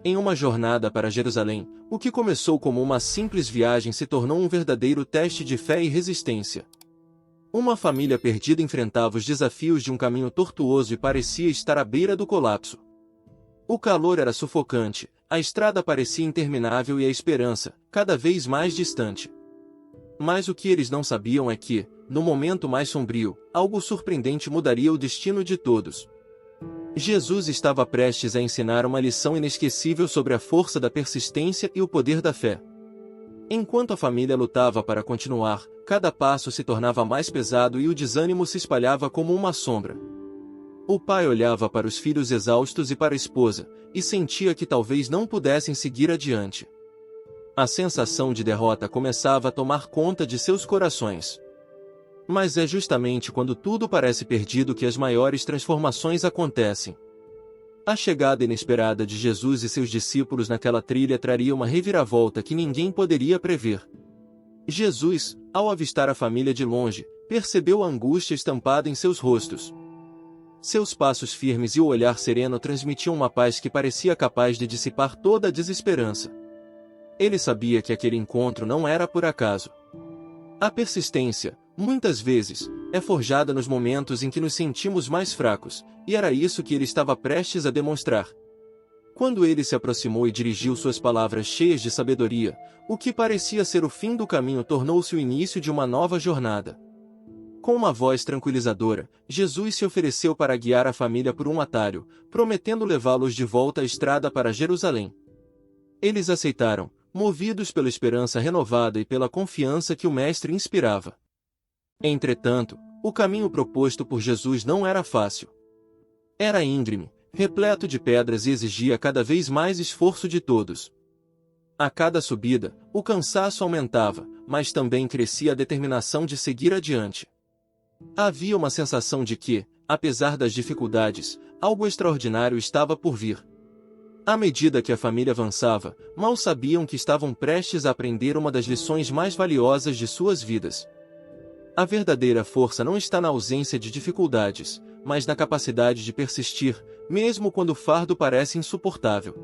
Em uma jornada para Jerusalém, o que começou como uma simples viagem se tornou um verdadeiro teste de fé e resistência. Uma família perdida enfrentava os desafios de um caminho tortuoso e parecia estar à beira do colapso. O calor era sufocante, a estrada parecia interminável e a esperança, cada vez mais distante. Mas o que eles não sabiam é que, no momento mais sombrio, algo surpreendente mudaria o destino de todos. Jesus estava prestes a ensinar uma lição inesquecível sobre a força da persistência e o poder da fé. Enquanto a família lutava para continuar, cada passo se tornava mais pesado e o desânimo se espalhava como uma sombra. O pai olhava para os filhos exaustos e para a esposa, e sentia que talvez não pudessem seguir adiante. A sensação de derrota começava a tomar conta de seus corações. Mas é justamente quando tudo parece perdido que as maiores transformações acontecem. A chegada inesperada de Jesus e seus discípulos naquela trilha traria uma reviravolta que ninguém poderia prever. Jesus, ao avistar a família de longe, percebeu a angústia estampada em seus rostos. Seus passos firmes e o olhar sereno transmitiam uma paz que parecia capaz de dissipar toda a desesperança. Ele sabia que aquele encontro não era por acaso. A persistência, muitas vezes, é forjada nos momentos em que nos sentimos mais fracos, e era isso que ele estava prestes a demonstrar. Quando ele se aproximou e dirigiu suas palavras cheias de sabedoria, o que parecia ser o fim do caminho tornou-se o início de uma nova jornada. Com uma voz tranquilizadora, Jesus se ofereceu para guiar a família por um atalho, prometendo levá-los de volta à estrada para Jerusalém. Eles aceitaram, movidos pela esperança renovada e pela confiança que o Mestre inspirava. Entretanto, o caminho proposto por Jesus não era fácil. Era íngreme, repleto de pedras e exigia cada vez mais esforço de todos. A cada subida, o cansaço aumentava, mas também crescia a determinação de seguir adiante. Havia uma sensação de que, apesar das dificuldades, algo extraordinário estava por vir. À medida que a família avançava, mal sabiam que estavam prestes a aprender uma das lições mais valiosas de suas vidas. A verdadeira força não está na ausência de dificuldades, mas na capacidade de persistir, mesmo quando o fardo parece insuportável.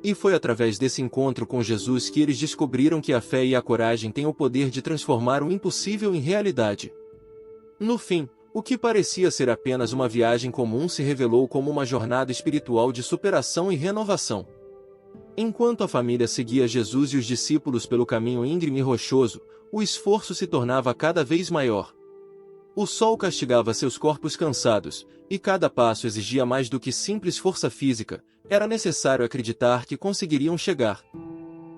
E foi através desse encontro com Jesus que eles descobriram que a fé e a coragem têm o poder de transformar o impossível em realidade. No fim, o que parecia ser apenas uma viagem comum se revelou como uma jornada espiritual de superação e renovação. Enquanto a família seguia Jesus e os discípulos pelo caminho íngreme e rochoso, o esforço se tornava cada vez maior. O sol castigava seus corpos cansados, e cada passo exigia mais do que simples força física, era necessário acreditar que conseguiriam chegar.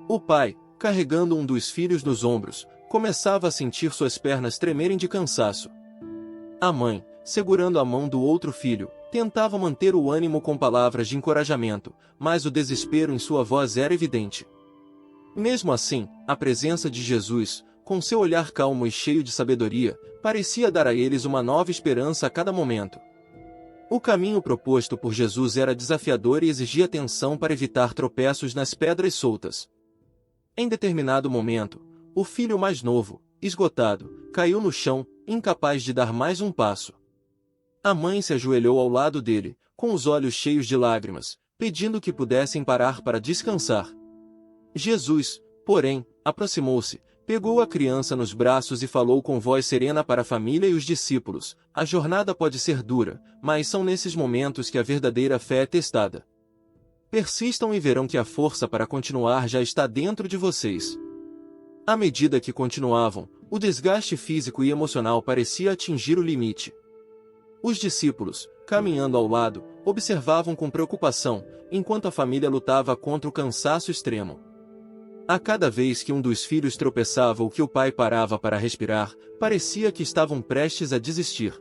O pai, carregando um dos filhos nos ombros, começava a sentir suas pernas tremerem de cansaço. A mãe, segurando a mão do outro filho, tentava manter o ânimo com palavras de encorajamento, mas o desespero em sua voz era evidente. Mesmo assim, a presença de Jesus, com seu olhar calmo e cheio de sabedoria, parecia dar a eles uma nova esperança a cada momento. O caminho proposto por Jesus era desafiador e exigia atenção para evitar tropeços nas pedras soltas. Em determinado momento, o filho mais novo, esgotado, caiu no chão, incapaz de dar mais um passo. A mãe se ajoelhou ao lado dele, com os olhos cheios de lágrimas, pedindo que pudessem parar para descansar. Jesus, porém, aproximou-se, pegou a criança nos braços e falou com voz serena para a família e os discípulos: a jornada pode ser dura, mas são nesses momentos que a verdadeira fé é testada. Persistam e verão que a força para continuar já está dentro de vocês. À medida que continuavam, o desgaste físico e emocional parecia atingir o limite. Os discípulos, caminhando ao lado, observavam com preocupação, enquanto a família lutava contra o cansaço extremo. A cada vez que um dos filhos tropeçava ou que o pai parava para respirar, parecia que estavam prestes a desistir.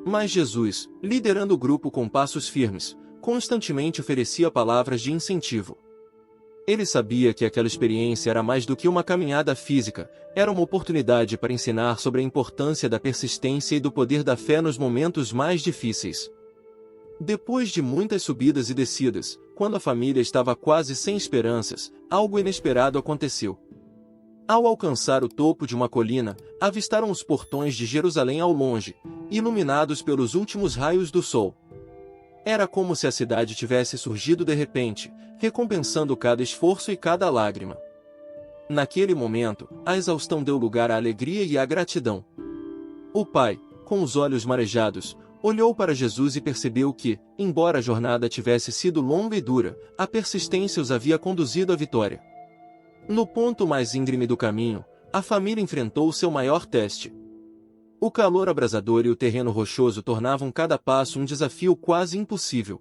Mas Jesus, liderando o grupo com passos firmes, constantemente oferecia palavras de incentivo. Ele sabia que aquela experiência era mais do que uma caminhada física, era uma oportunidade para ensinar sobre a importância da persistência e do poder da fé nos momentos mais difíceis. Depois de muitas subidas e descidas, quando a família estava quase sem esperanças, algo inesperado aconteceu. Ao alcançar o topo de uma colina, avistaram os portões de Jerusalém ao longe, iluminados pelos últimos raios do sol. Era como se a cidade tivesse surgido de repente, recompensando cada esforço e cada lágrima. Naquele momento, a exaustão deu lugar à alegria e à gratidão. O pai, com os olhos marejados, olhou para Jesus e percebeu que, embora a jornada tivesse sido longa e dura, a persistência os havia conduzido à vitória. No ponto mais íngreme do caminho, a família enfrentou seu maior teste. O calor abrasador e o terreno rochoso tornavam cada passo um desafio quase impossível.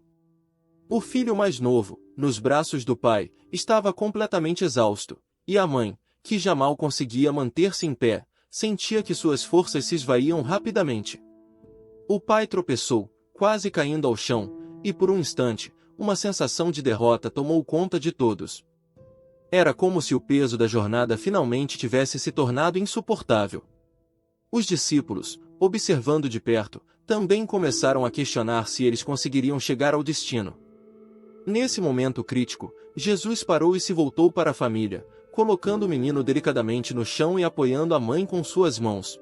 O filho mais novo, nos braços do pai, estava completamente exausto, e a mãe, que já mal conseguia manter-se em pé, sentia que suas forças se esvaíam rapidamente. O pai tropeçou, quase caindo ao chão, e por um instante, uma sensação de derrota tomou conta de todos. Era como se o peso da jornada finalmente tivesse se tornado insuportável. Os discípulos, observando de perto, também começaram a questionar se eles conseguiriam chegar ao destino. Nesse momento crítico, Jesus parou e se voltou para a família, colocando o menino delicadamente no chão e apoiando a mãe com suas mãos.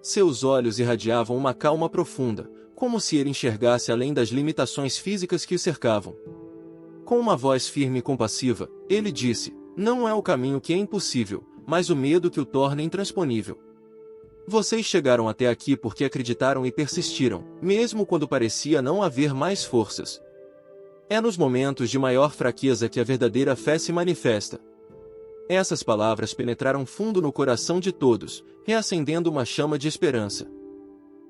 Seus olhos irradiavam uma calma profunda, como se ele enxergasse além das limitações físicas que o cercavam. Com uma voz firme e compassiva, ele disse: "Não é o caminho que é impossível, mas o medo que o torna intransponível. Vocês chegaram até aqui porque acreditaram e persistiram, mesmo quando parecia não haver mais forças. É nos momentos de maior fraqueza que a verdadeira fé se manifesta." Essas palavras penetraram fundo no coração de todos, reacendendo uma chama de esperança.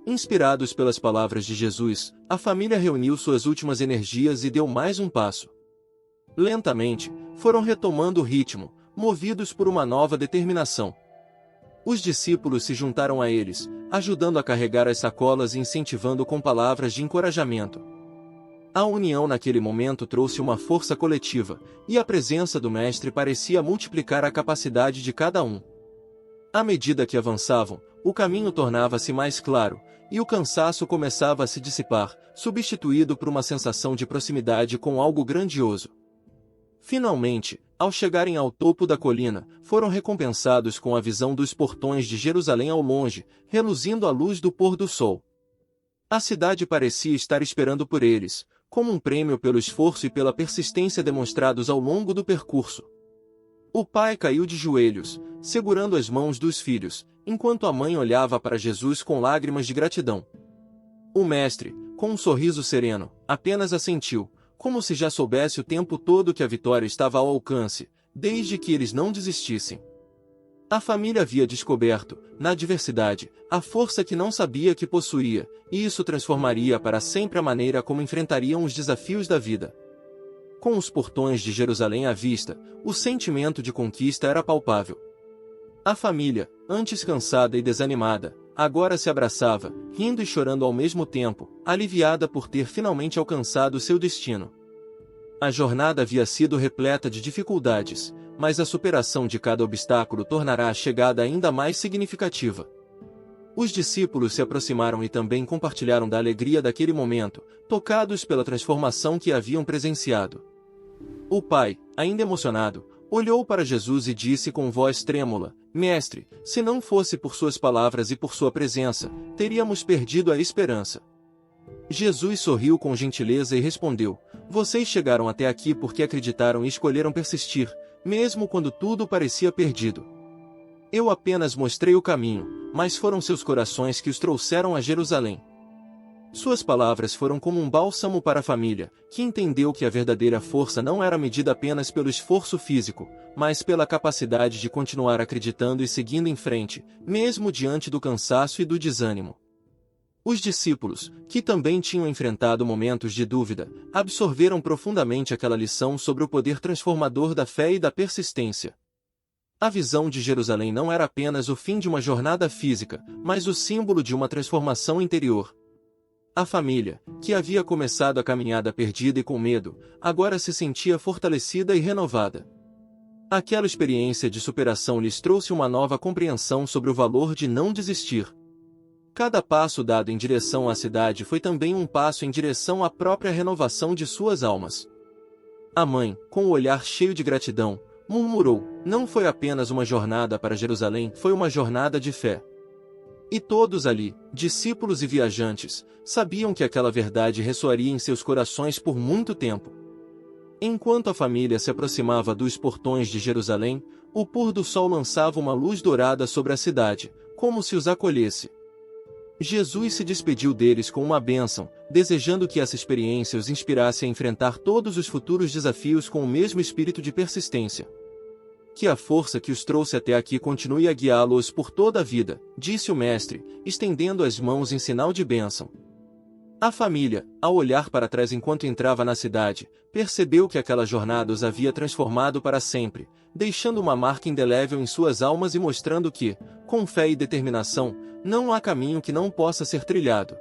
Inspirados pelas palavras de Jesus, a família reuniu suas últimas energias e deu mais um passo. Lentamente, foram retomando o ritmo, movidos por uma nova determinação. Os discípulos se juntaram a eles, ajudando a carregar as sacolas e incentivando com palavras de encorajamento. A união naquele momento trouxe uma força coletiva, e a presença do Mestre parecia multiplicar a capacidade de cada um. À medida que avançavam, o caminho tornava-se mais claro, e o cansaço começava a se dissipar, substituído por uma sensação de proximidade com algo grandioso. Finalmente, ao chegarem ao topo da colina, foram recompensados com a visão dos portões de Jerusalém ao longe, reluzindo à luz do pôr do sol. A cidade parecia estar esperando por eles, como um prêmio pelo esforço e pela persistência demonstrados ao longo do percurso. O pai caiu de joelhos, segurando as mãos dos filhos, enquanto a mãe olhava para Jesus com lágrimas de gratidão. O mestre, com um sorriso sereno, apenas assentiu, como se já soubesse o tempo todo que a vitória estava ao alcance, desde que eles não desistissem. A família havia descoberto, na adversidade, a força que não sabia que possuía, e isso transformaria para sempre a maneira como enfrentariam os desafios da vida. Com os portões de Jerusalém à vista, o sentimento de conquista era palpável. A família, antes cansada e desanimada, agora se abraçava, rindo e chorando ao mesmo tempo, aliviada por ter finalmente alcançado seu destino. A jornada havia sido repleta de dificuldades, mas a superação de cada obstáculo tornará a chegada ainda mais significativa. Os discípulos se aproximaram e também compartilharam da alegria daquele momento, tocados pela transformação que haviam presenciado. O pai, ainda emocionado, olhou para Jesus e disse com voz trêmula: "Mestre, se não fosse por suas palavras e por sua presença, teríamos perdido a esperança." Jesus sorriu com gentileza e respondeu: "Vocês chegaram até aqui porque acreditaram e escolheram persistir, mesmo quando tudo parecia perdido. Eu apenas mostrei o caminho, mas foram seus corações que os trouxeram a Jerusalém." Suas palavras foram como um bálsamo para a família, que entendeu que a verdadeira força não era medida apenas pelo esforço físico, mas pela capacidade de continuar acreditando e seguindo em frente, mesmo diante do cansaço e do desânimo. Os discípulos, que também tinham enfrentado momentos de dúvida, absorveram profundamente aquela lição sobre o poder transformador da fé e da persistência. A visão de Jerusalém não era apenas o fim de uma jornada física, mas o símbolo de uma transformação interior. A família, que havia começado a caminhada perdida e com medo, agora se sentia fortalecida e renovada. Aquela experiência de superação lhes trouxe uma nova compreensão sobre o valor de não desistir. Cada passo dado em direção à cidade foi também um passo em direção à própria renovação de suas almas. A mãe, com o olhar cheio de gratidão, murmurou: "Não foi apenas uma jornada para Jerusalém, foi uma jornada de fé." E todos ali, discípulos e viajantes, sabiam que aquela verdade ressoaria em seus corações por muito tempo. Enquanto a família se aproximava dos portões de Jerusalém, o pôr do sol lançava uma luz dourada sobre a cidade, como se os acolhesse. Jesus se despediu deles com uma bênção, desejando que essa experiência os inspirasse a enfrentar todos os futuros desafios com o mesmo espírito de persistência. Que a força que os trouxe até aqui continue a guiá-los por toda a vida, disse o mestre, estendendo as mãos em sinal de bênção. A família, ao olhar para trás enquanto entrava na cidade, percebeu que aquela jornada os havia transformado para sempre, deixando uma marca indelével em suas almas e mostrando que, com fé e determinação, não há caminho que não possa ser trilhado.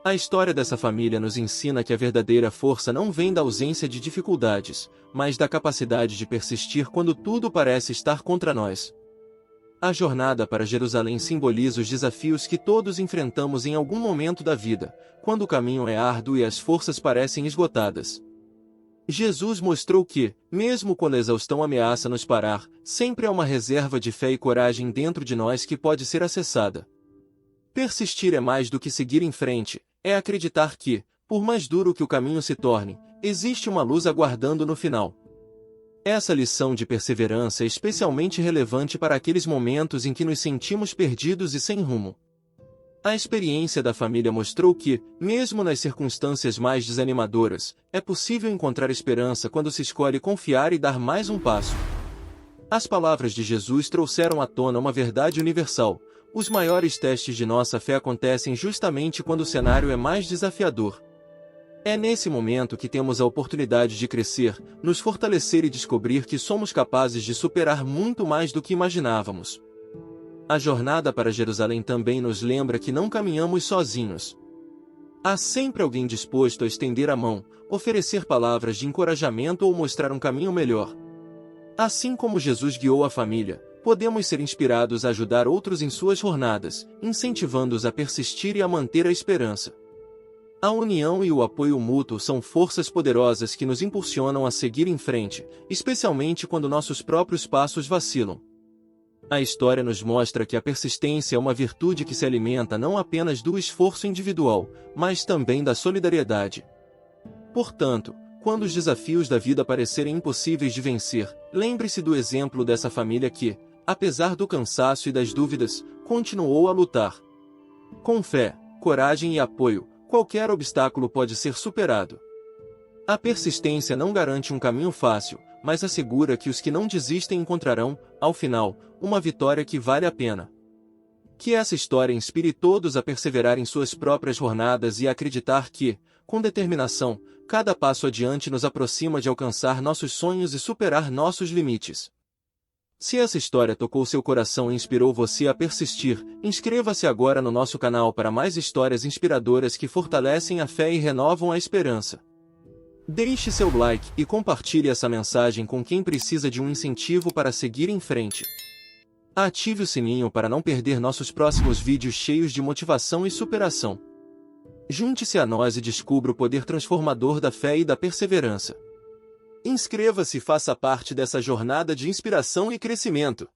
A história dessa família nos ensina que a verdadeira força não vem da ausência de dificuldades, mas da capacidade de persistir quando tudo parece estar contra nós. A jornada para Jerusalém simboliza os desafios que todos enfrentamos em algum momento da vida, quando o caminho é árduo e as forças parecem esgotadas. Jesus mostrou que, mesmo quando a exaustão ameaça nos parar, sempre há uma reserva de fé e coragem dentro de nós que pode ser acessada. Persistir é mais do que seguir em frente, é acreditar que, por mais duro que o caminho se torne, existe uma luz aguardando no final. Essa lição de perseverança é especialmente relevante para aqueles momentos em que nos sentimos perdidos e sem rumo. A experiência da família mostrou que, mesmo nas circunstâncias mais desanimadoras, é possível encontrar esperança quando se escolhe confiar e dar mais um passo. As palavras de Jesus trouxeram à tona uma verdade universal: os maiores testes de nossa fé acontecem justamente quando o cenário é mais desafiador. É nesse momento que temos a oportunidade de crescer, nos fortalecer e descobrir que somos capazes de superar muito mais do que imaginávamos. A jornada para Jerusalém também nos lembra que não caminhamos sozinhos. Há sempre alguém disposto a estender a mão, oferecer palavras de encorajamento ou mostrar um caminho melhor. Assim como Jesus guiou a família, podemos ser inspirados a ajudar outros em suas jornadas, incentivando-os a persistir e a manter a esperança. A união e o apoio mútuo são forças poderosas que nos impulsionam a seguir em frente, especialmente quando nossos próprios passos vacilam. A história nos mostra que a persistência é uma virtude que se alimenta não apenas do esforço individual, mas também da solidariedade. Portanto, quando os desafios da vida parecerem impossíveis de vencer, lembre-se do exemplo dessa família que, apesar do cansaço e das dúvidas, continuou a lutar. Com fé, coragem e apoio, qualquer obstáculo pode ser superado. A persistência não garante um caminho fácil, mas assegura que os que não desistem encontrarão, ao final, uma vitória que vale a pena. Que essa história inspire todos a perseverar em suas próprias jornadas e a acreditar que, com determinação, cada passo adiante nos aproxima de alcançar nossos sonhos e superar nossos limites. Se essa história tocou seu coração e inspirou você a persistir, inscreva-se agora no nosso canal para mais histórias inspiradoras que fortalecem a fé e renovam a esperança. Deixe seu like e compartilhe essa mensagem com quem precisa de um incentivo para seguir em frente. Ative o sininho para não perder nossos próximos vídeos cheios de motivação e superação. Junte-se a nós e descubra o poder transformador da fé e da perseverança. Inscreva-se e faça parte dessa jornada de inspiração e crescimento.